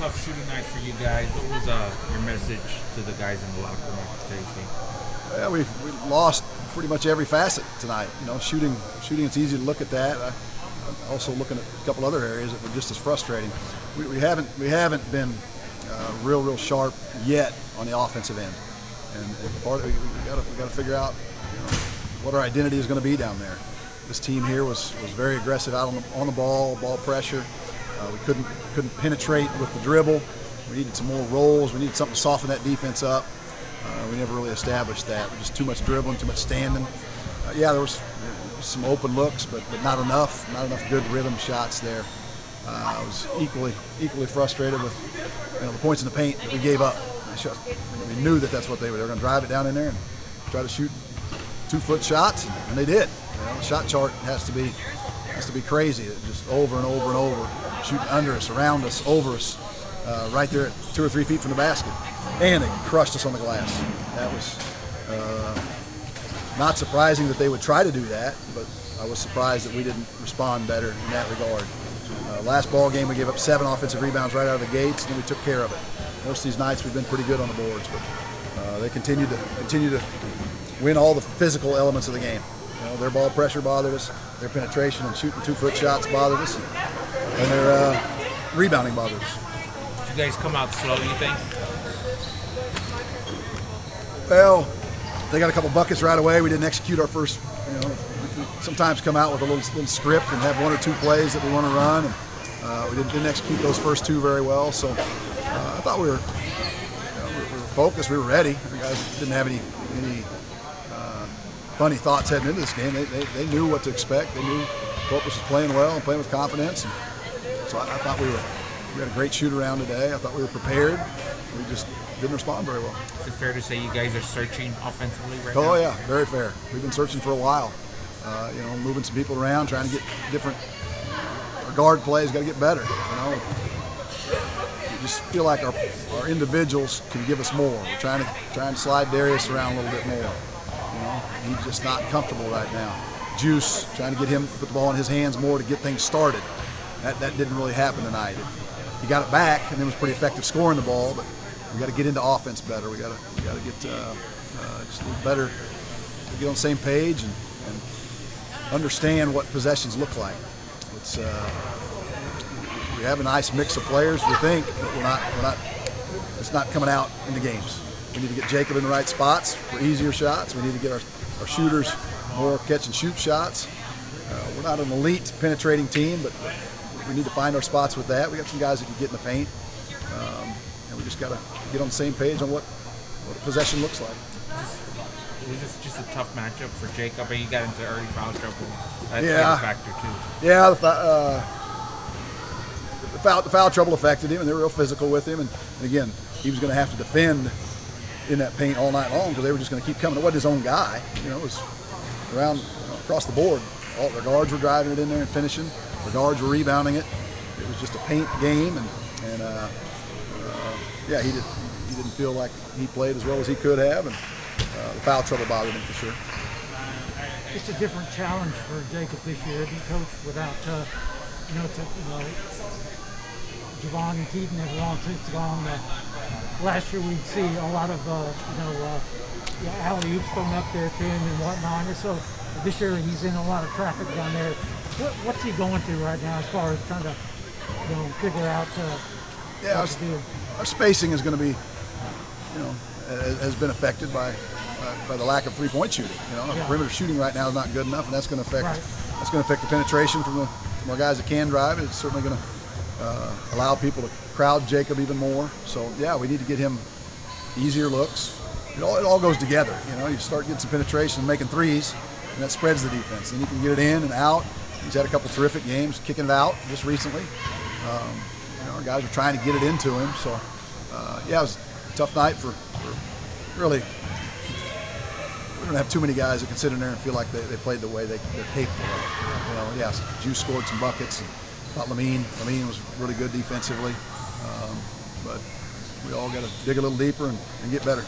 tough shooting night for you guys. What was your message to the guys in the locker room after today's game? Well, we lost pretty much every facet tonight. Shooting. It's easy to look at that. I'm also looking at a couple other areas that were just as frustrating. We haven't been real sharp yet on the offensive end, and part of it, we got to figure out what our identity is going to be down there. This team here was very aggressive out on the ball pressure. We couldn't penetrate with the dribble. We needed some more rolls. We needed something to soften that defense up. We never really established that. Just too much dribbling, too much standing. There was some open looks, but not enough. Not enough good rhythm shots there. I was equally frustrated with the points in the paint that we gave up. We knew that's what they were. They were going to drive it down in there and try to shoot 2-foot shots, and they did. The shot chart has to be crazy. Just over and over and over, shooting under us, around us, over us, right there at 2 or 3 feet from the basket. And they crushed us on the glass. That was not surprising that they would try to do that, but I was surprised that we didn't respond better in that regard. Last ball game, we gave up 7 offensive rebounds right out of the gates, and then we took care of it. Most of these nights, we've been pretty good on the boards, but they continue to win all the physical elements of the game. Their ball pressure bothered us, their penetration and shooting 2-foot shots bothered us, and their rebounding bothered us. Did you guys come out slow, you think? Well, they got a couple buckets right away. We didn't execute our first. We sometimes come out with a little script and have 1 or 2 plays that we want to run, and we didn't execute those first 2 very well. So I thought we were focused. We were ready. The guys didn't have any funny thoughts heading into this game. They knew what to expect. They knew Corpus was playing well and playing with confidence. And so I thought we had a great shoot around today. I thought we were prepared. We just didn't respond very well. Is it fair to say you guys are searching offensively right now? Oh yeah, very fair. We've been searching for a while. Moving some people around, trying to get different. Our guard plays got to get better. We just feel like our individuals can give us more. We're trying to slide Darius around a little bit more. He's just not comfortable right now. Juice, trying to get him to put the ball in his hands more to get things started. That didn't really happen tonight. He got it back and then was pretty effective scoring the ball, but we got to get into offense better. We got to get just a little better, get on the same page and understand what possessions look like. We have a nice mix of players, we think, but we're not. It's not coming out in the games. We need to get Jacob in the right spots for easier shots. We need to get our shooters more catch and shoot shots. We're not an elite penetrating team, but we need to find our spots with that. We got some guys that can get in the paint, and we just got to get on the same page on what possession looks like. Was this just a tough matchup for Jacob, and you got into early foul trouble? That's a factor too. Yeah, the foul trouble affected him, and they were real physical with him. And again, he was going to have to defend in that paint all night long because they were just going to keep coming. It wasn't his own guy. It was around across the board. All their guards were driving it in there and finishing. The guards were rebounding it. It was just a paint game, and he didn't feel like he played as well as he could have, and the foul trouble bothered him for sure. It's a different challenge for Jacob this year. He coached without, Javon and Keaton have long since gone. Last year we'd see a lot of, alley-oops thrown up there to him and whatnot. And so this year he's in a lot of traffic down there. What's he going through right now as far as trying to, figure out what to do? Our spacing is going to be, has been affected by the lack of three-point shooting. Perimeter shooting right now is not good enough, and that's going to affect the penetration from our guys that can drive. It's certainly going to allow people to crowd Jacob even more. So we need to get him easier looks. It all goes together. You start getting some penetration and making threes, and that spreads the defense. And you can get it in and out. He's had a couple terrific games kicking it out just recently. Our guys are trying to get it into him. So it was a tough night for really. We don't have too many guys that can sit in there and feel like they played the way they're capable of. Juice scored some buckets. And thought Lamine was really good defensively. But we all got to dig a little deeper and get better.